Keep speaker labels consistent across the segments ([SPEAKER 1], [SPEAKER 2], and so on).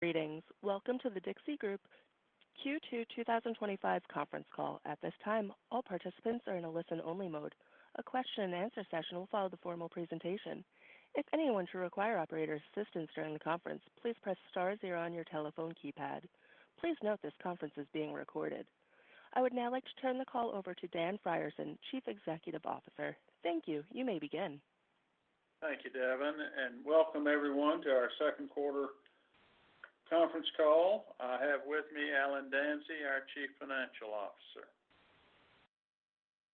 [SPEAKER 1] Greetings. Welcome to the Dixie Group Q2 2025 conference call. At this time, all participants are in a listen-only mode. A question-and-answer session will follow the formal presentation. If anyone should require operator assistance during the conference, please press star zero on your telephone keypad. Please note this conference is being recorded. I would now like to turn the call over to Dan Frierson, Chief Executive Officer. Thank you. You may begin.
[SPEAKER 2] Thank you, Devin, and welcome everyone to our second quarter conference call. I have with me Alan Danzey, our Chief Financial Officer.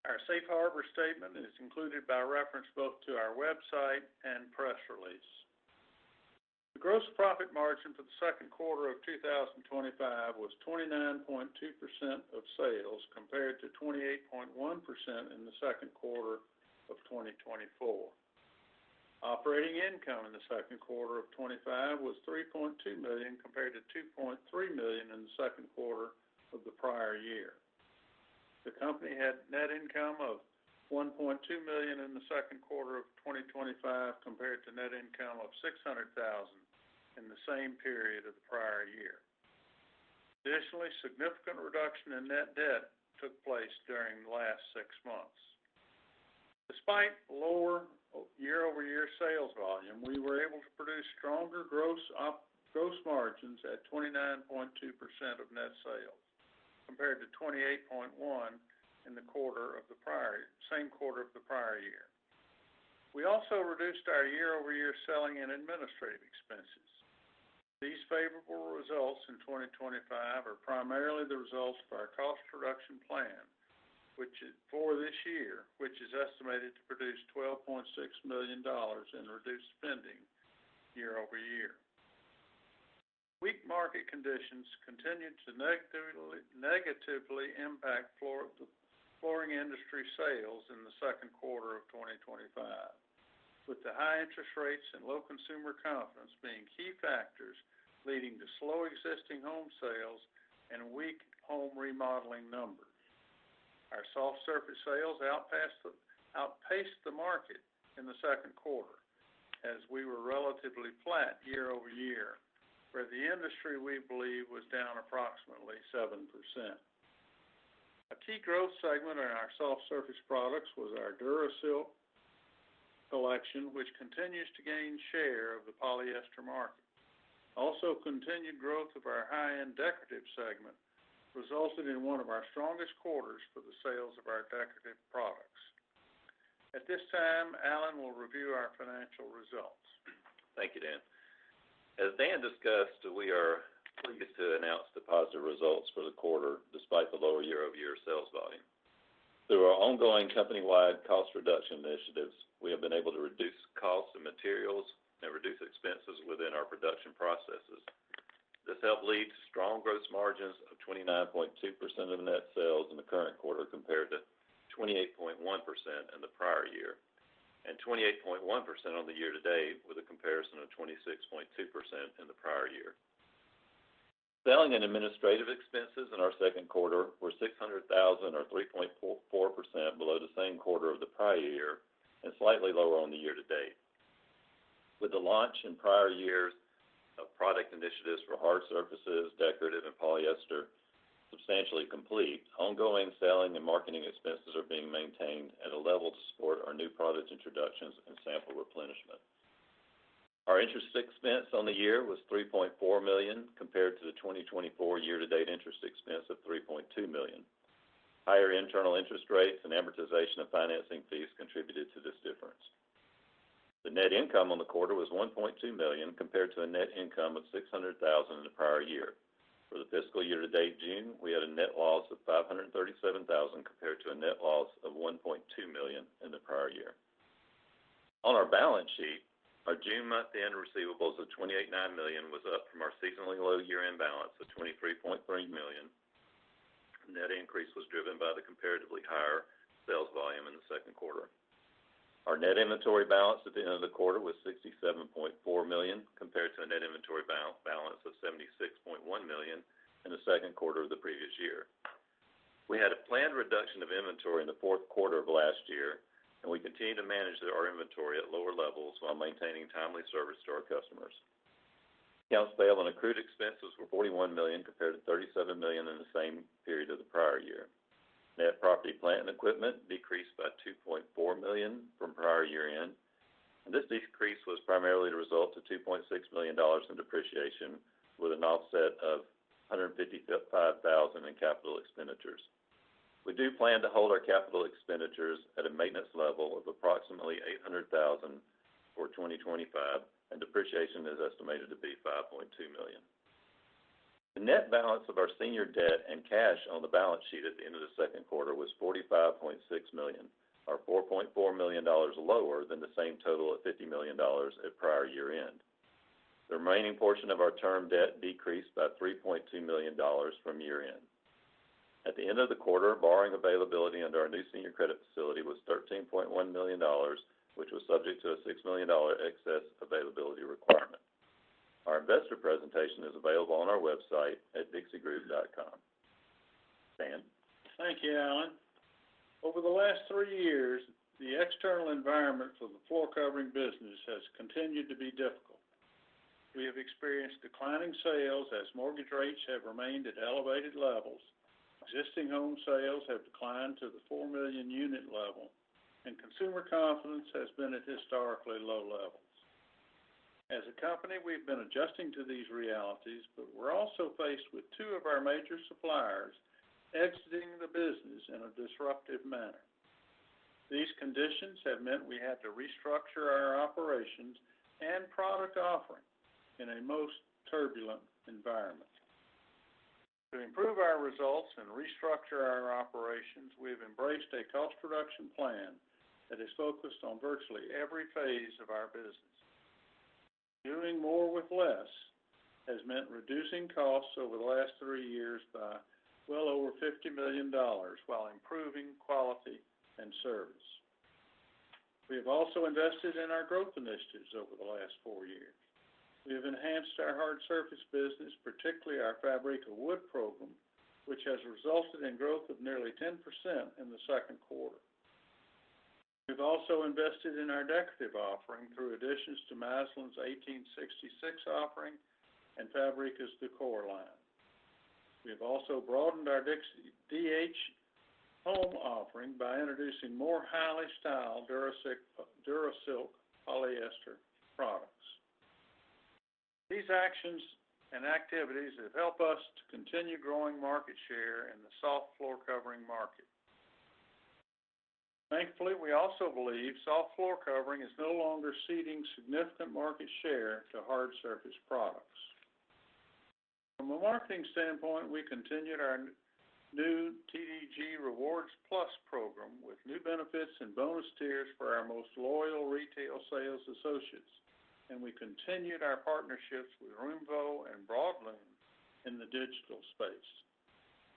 [SPEAKER 2] Our safe harbor statement is included by reference both to our website and press release. The gross profit margin for the second quarter of 2025 was 29.2% of sales compared to 28.1% in the second quarter of 2024. Operating income in the second quarter of 2025 was $3.2 million compared to $2.3 million in the second quarter of the prior year. The company had net income of $1.2 million in the second quarter of 2025 compared to net income of $600,000 in the same period of the prior year. Additionally, significant reduction in net debt took place during the last 6 months. Despite lower year-over-year sales volume, we were able to produce stronger gross margins at 29.2% of net sales, compared to 28.1% in the same quarter of the prior year. We also reduced our year-over-year selling and administrative expenses. These favorable results in 2025 are primarily the results of our cost reduction plan, which is estimated to produce $12.6 million in reduced spending year over year. Weak market conditions continued to negatively impact the flooring industry sales in the second quarter of 2025, with the high interest rates and low consumer confidence being key factors leading to slow existing home sales and weak home remodeling numbers. Our soft surface sales outpaced the market in the second quarter, as we were relatively flat year over year, where the industry, we believe, was down approximately 7%. A key growth segment in our soft surface products was our DuraSilk collection, which continues to gain share of the polyester market. Also, continued growth of our high-end decorative segment resulted in one of our strongest quarters for the sales of our decorative products. At this time, Alan will review our financial results.
[SPEAKER 3] Thank you, Dan. As Dan discussed, we are pleased to announce the positive results for the quarter despite the lower year-over-year sales volume. Through our ongoing company-wide cost reduction initiatives, we have been able to reduce costs of materials and reduce expenses within our production processes. This helped lead to strong gross margins of 29.2% of net sales in the current quarter compared to 28.1% in the prior year, and 28.1% on the year-to-date with a comparison of 26.2% in the prior year. Selling and administrative expenses in our second quarter were $600,000 or 3.4% below the same quarter of the prior year and slightly lower on the year-to-date. With the launch in prior years of product initiatives for hard surfaces, decorative, and polyester substantially complete, ongoing selling and marketing expenses are being maintained at a level to support our new product introductions and sample replenishment. Our interest expense on the year was $3.4 million compared to the 2024 year-to-date interest expense of $3.2 million. Higher internal interest rates and amortization of financing fees contributed to this difference. The net income on the quarter was $1.2 million compared to a net income of $600,000 in the prior year. For the fiscal year-to-date June, we had a net loss of $537,000 compared to a net loss of $1.2 million in the prior year. On our balance sheet, our June month-end receivables of $28.9 million was up from our seasonally low year-end balance of $23.3 million. The net increase was driven by the comparatively higher sales volume in the second quarter. Our net inventory balance at the end of the quarter was $67.4 million compared to a net inventory balance of $76.1 million in the second quarter of the previous year. We had a planned reduction of inventory in the fourth quarter of last year, and we continue to manage our inventory at lower levels while maintaining timely service to our customers. Accounts payable and accrued expenses were $41 million compared to $37 million in the same period of the prior year. Net property, plant, and equipment decreased by $2.4 million from prior year end, and this decrease was primarily the result of $2.6 million in depreciation with an offset of $155,000 in capital expenditures. We do plan to hold our capital expenditures at a maintenance level of approximately $800,000 for 2025, and depreciation is estimated to be $5.2 million. The net balance of our senior debt and cash on the balance sheet at the end of the second quarter was $45.6 million, or $4.4 million lower than the same total of $50 million at prior year end. The remaining portion of our term debt decreased by $3.2 million from year end. At the end of the quarter, borrowing availability under our new senior credit facility was $13.1 million, which was subject to a $6 million excess availability requirement. Our investor presentation is available on our website at DixieGroup.com. Dan?
[SPEAKER 2] Thank you, Alan. Over the last 3 years, the external environment for the floor covering business has continued to be difficult. We have experienced declining sales as mortgage rates have remained at elevated levels. Existing home sales have declined to the 4 million unit level, and consumer confidence has been at historically low levels. As a company, we've been adjusting to these realities, but we're also faced with 2 of our major suppliers exiting the business in a disruptive manner. These conditions have meant we had to restructure our operations and product offering in a most turbulent environment. To improve our results and restructure our operations, we've embraced a cost reduction plan that is focused on virtually every phase of our business. Doing more with less has meant reducing costs over the last 3 years by well over $50 million while improving quality and service. We have also invested in our growth initiatives over the last 4 years. We have enhanced our hard surface business, particularly our Fabrica wood program, which has resulted in growth of nearly 10% in the second quarter. We've also invested in our decorative offering through additions to Maslin's 1866 offering and Fabrica's Decor line. We have also broadened our Dixie DH home offering by introducing more highly styled Durasilk polyester products. These actions and activities have helped us to continue growing market share in the soft floor covering market. Thankfully, we also believe soft floor covering is no longer ceding significant market share to hard surface products. From a marketing standpoint, we continued our new TDG Rewards Plus program with new benefits and bonus tiers for our most loyal retail sales associates, and we continued our partnerships with Roomvo and Broadloom in the digital space.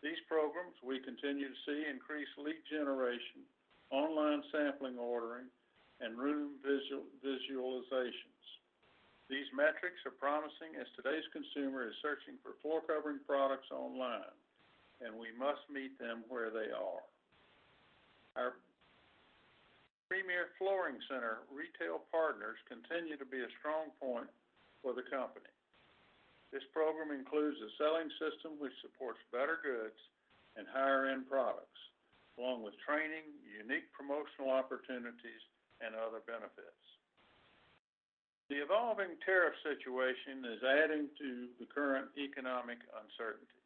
[SPEAKER 2] These programs, we continue to see increased lead generation, online sampling ordering, and room visualizations. These metrics are promising as today's consumer is searching for floor covering products online, and we must meet them where they are. Our Premier Flooring Center retail partners continue to be a strong point for the company. This program includes a selling system which supports better goods and higher-end products, along with training, unique promotional opportunities, and other benefits. The evolving tariff situation is adding to the current economic uncertainty.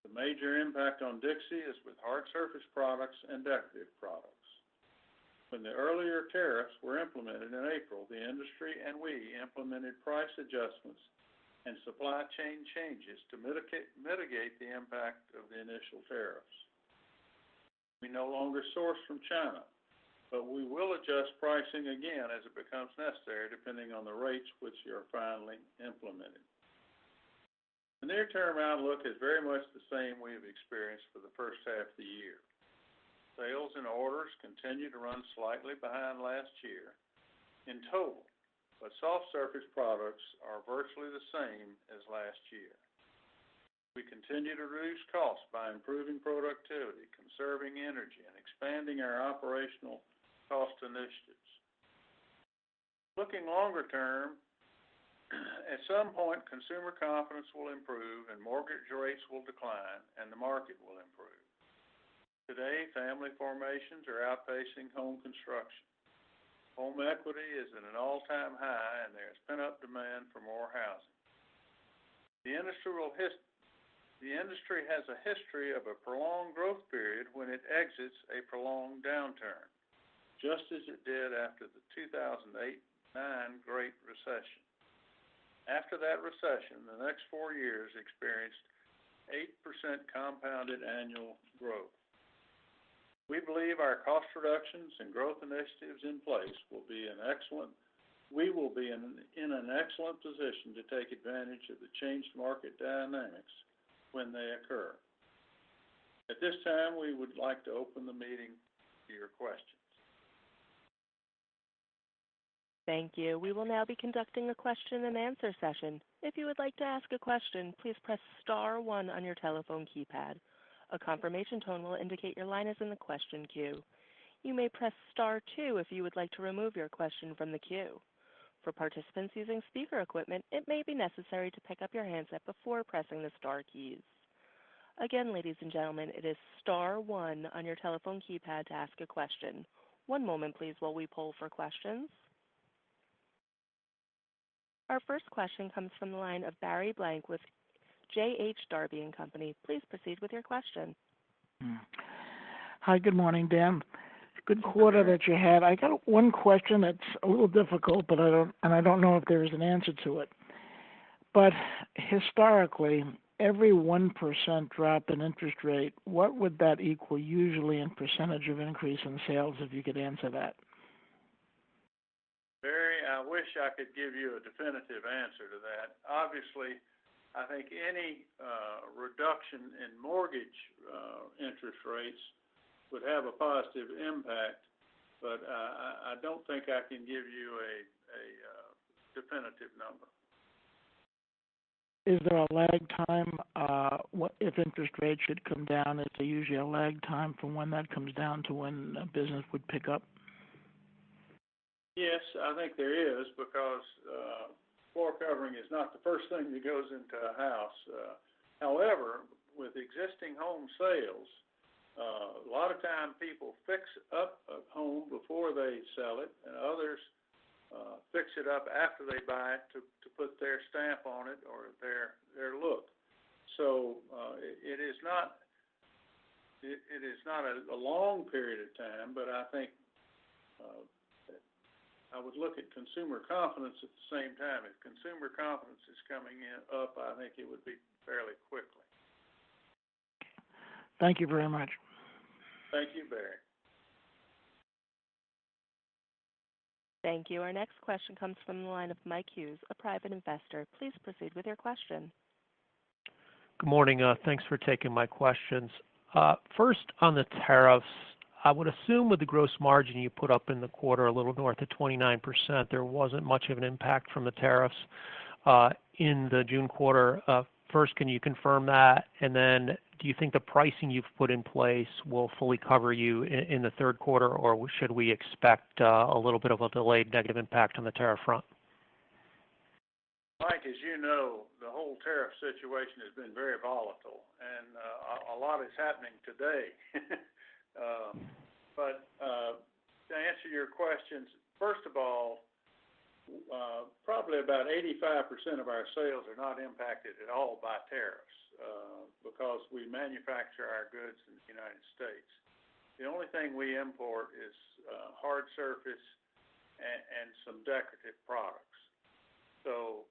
[SPEAKER 2] The major impact on Dixie is with hard surface products and decorative products. When the earlier tariffs were implemented in April, the industry and we implemented price adjustments and supply chain changes to mitigate the impact of the initial tariffs. We no longer source from China, but we will adjust pricing again as it becomes necessary depending on the rates which are finally implemented. The near-term outlook is very much the same we have experienced for the first half of the year. Sales and orders continue to run slightly behind last year in total, but soft surface products are virtually the same as last year. We continue to reduce costs by improving productivity, conserving energy, and expanding our operational cost initiatives. Looking longer term, At some point, consumer confidence will improve and mortgage rates will decline and the market will improve. Today, family formations are outpacing home construction. Home equity is at an all-time high and there is pent-up demand for more housing. The industry has a history of a prolonged growth period when it exits a prolonged downturn, just as it did after the 2008-09 Great Recession. After that recession, the next 4 years experienced 8% compounded annual growth. We believe our cost reductions and growth initiatives in place will be in an excellent position to take advantage of the changed market dynamics when they occur. At this time, we would like to open the meeting to your questions.
[SPEAKER 1] Thank you. We will now be conducting a question and answer session. If you would like to ask a question, please press star 1 on your telephone keypad. A confirmation tone will indicate your line is in the question queue. You may press star 2 if you would like to remove your question from the queue. For participants using speaker equipment, it may be necessary to pick up your handset before pressing the star keys. Again, ladies and gentlemen, it is star 1 on your telephone keypad to ask a question. One moment, please, while we poll for questions. Our first question comes from the line of Barry Blank with J.H. Darby & Company. Please proceed with your question.
[SPEAKER 4] Hi, good morning, Dan. Good quarter that you had. I got one question that's a little difficult, but I don't know if there is an answer to it. But historically, every 1% drop in interest rate, what would that equal usually in percentage of increase in sales, if you could answer that?
[SPEAKER 2] Barry, I wish I could give you a definitive answer to that. Obviously, I think any reduction in mortgage interest rates would have a positive impact, but I don't think I can give you a definitive number.
[SPEAKER 4] Is there a lag time? If interest rates should come down, is there usually a lag time from when that comes down to when business would pick up?
[SPEAKER 2] Yes, I think there is, because floor covering is not the first thing that goes into a house. However, with existing home sales, a lot of time people fix up a home before they sell it, and others fix it up after they buy it to put their stamp on it or their look. So it is not a long period of time, but I think I would look at consumer confidence at the same time. If consumer confidence is coming up, I think it would be fairly quickly.
[SPEAKER 4] Thank you very much.
[SPEAKER 2] Thank you, Barry.
[SPEAKER 1] Thank you. Our next question comes from the line of Mike Hughes, a private investor. Please proceed with your question.
[SPEAKER 5] Good morning. Thanks for taking my questions. First, on the tariffs, I would assume with the gross margin you put up in the quarter, a little north of 29%, there wasn't much of an impact from the tariffs in the June quarter. First, can you confirm that? And then, do you think the pricing you've put in place will fully cover you in the third quarter, or should we expect a little bit of a delayed negative impact on the tariff front?
[SPEAKER 2] Mike, as you know, the whole tariff situation has been very volatile, and a lot is happening today. But to answer your questions, first of all, probably about 85% of our sales are not impacted at all by tariffs because we manufacture our goods in the United States. The only thing we import is hard surface and some decorative products. So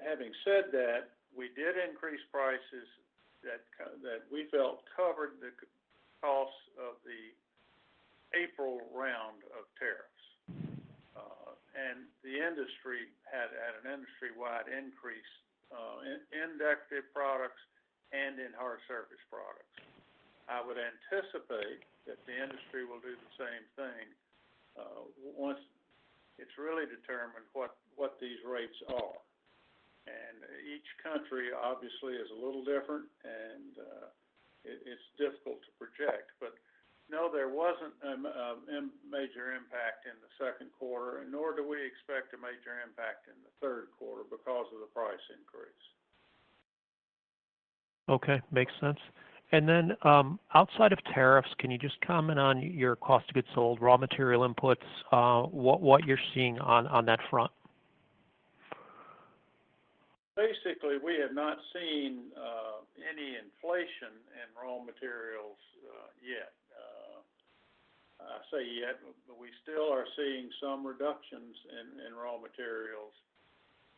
[SPEAKER 2] having said that, we did increase prices that we felt covered the costs of the April round of tariffs. And the industry had an industry-wide increase in decorative products and in hard surface products. I would anticipate that the industry will do the same thing once it's really determined what these rates are. And each country obviously is a little different, and it's difficult to project. But No, there wasn't a major impact in the second quarter, and nor do we expect a major impact in the third quarter because of the price increase.
[SPEAKER 5] Okay, makes sense. And then outside of tariffs, can you just comment on your cost of goods sold, raw material inputs, what you're seeing on that front?
[SPEAKER 2] Basically, we have not seen any inflation in raw materials yet. I say yet, but we still are seeing some reductions in raw materials,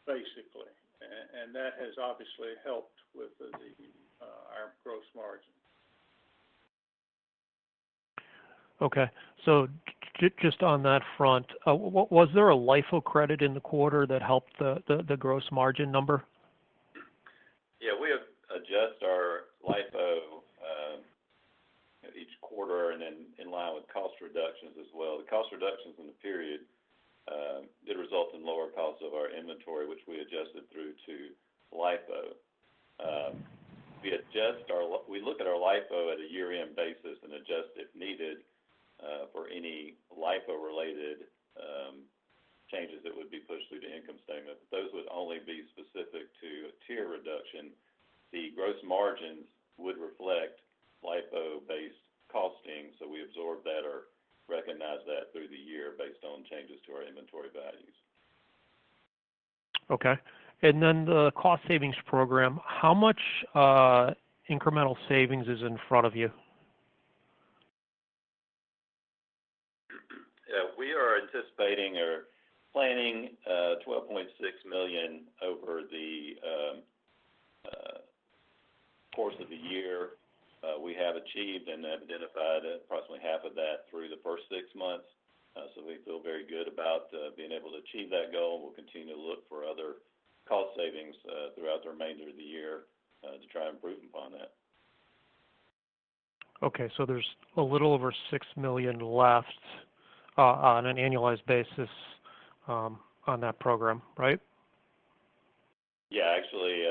[SPEAKER 2] basically, and that has obviously helped with our gross margin.
[SPEAKER 5] Okay, so just on that front, was there a LIFO credit in the quarter that helped the gross margin number?
[SPEAKER 3] Yeah, we have adjust our LIFO each quarter, and then in line with cost reductions as well. The cost reductions in the period did result in lower costs of our inventory, which we adjusted through to LIFO. We look at our LIFO at a year-end basis and adjust if needed for any LIFO-related changes that would be pushed through the income statement. But those would only be specific to a tier reduction. The gross margins would reflect LIFO-based costing, so we absorb that or recognize that through the year based on changes to our inventory values.
[SPEAKER 5] Okay. And then the cost savings program, how much incremental savings is in front of you?
[SPEAKER 3] We are anticipating or planning $12.6 million over the course of the year. We have achieved and have identified approximately half of that through the first 6 months. So we feel very good about being able to achieve that goal. We'll continue to look for other cost savings throughout the remainder of the year to try and improve upon that.
[SPEAKER 5] Okay, so there's a little over $6 million left on an annualized basis on that program, right?
[SPEAKER 3] Yeah, actually,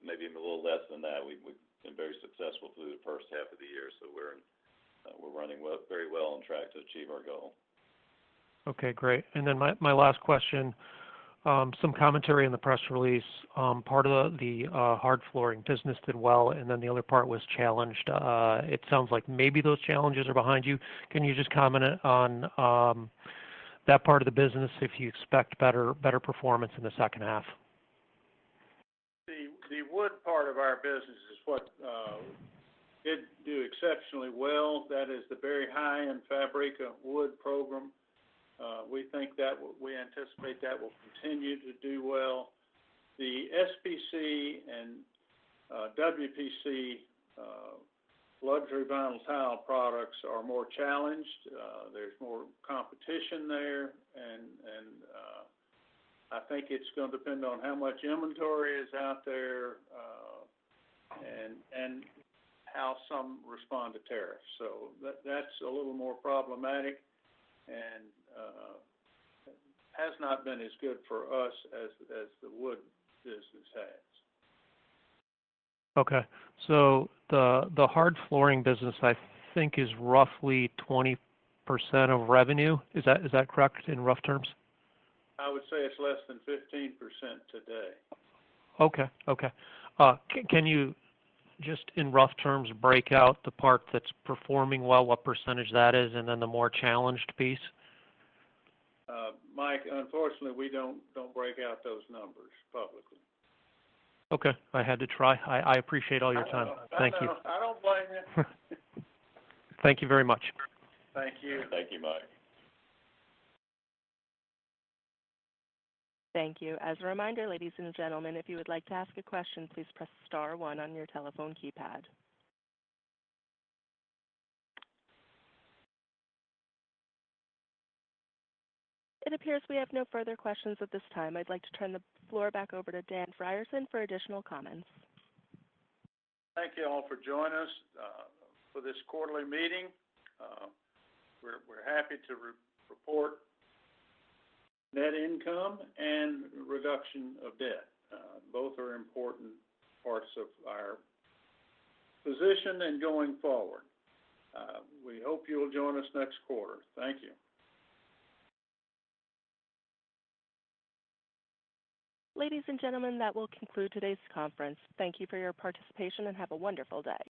[SPEAKER 3] maybe a little less than that. We've been very successful through the first half of the year, so we're running very well on track to achieve our goal.
[SPEAKER 5] Okay, great. And then my last question, some commentary in the press release. Part of the hard flooring business did well, and then the other part was challenged. It sounds like maybe those challenges are behind you. Can you just comment on that part of the business if you expect better performance in the second half?
[SPEAKER 2] The wood part of our business is what did do exceptionally well. That is the very high-end Fabrica wood program. We anticipate that will continue to do well. The SPC and WPC luxury vinyl tile products are more challenged. There's more competition there, and I think it's going to depend on how much inventory is out there and how some respond to tariffs. So that's a little more problematic and has not been as good for us as the wood business has.
[SPEAKER 5] Okay, so the hard flooring business, I think, is roughly 20% of revenue. Is that correct in rough terms?
[SPEAKER 2] I would say it's less than 15% today.
[SPEAKER 5] Okay. Can you just in rough terms break out the part that's performing well, what percentage that is, and then the more challenged piece?
[SPEAKER 2] Mike, unfortunately, we don't break out those numbers publicly.
[SPEAKER 5] Okay, I had to try. I appreciate all your time. Thank you.
[SPEAKER 2] I don't blame you.
[SPEAKER 5] Thank you very much.
[SPEAKER 2] Thank you.
[SPEAKER 3] Thank you, Mike.
[SPEAKER 1] Thank you. As a reminder, ladies and gentlemen, if you would like to ask a question, please press star 1 on your telephone keypad. It appears we have no further questions at this time. I'd like to turn the floor back over to Dan Frierson for additional comments.
[SPEAKER 2] Thank you all for joining us for this quarterly meeting. We're happy to report net income and reduction of debt. Both are important parts of our position and going forward. We hope you'll join us next quarter. Thank you.
[SPEAKER 1] Ladies and gentlemen, that will conclude today's conference. Thank you for your participation and have a wonderful day.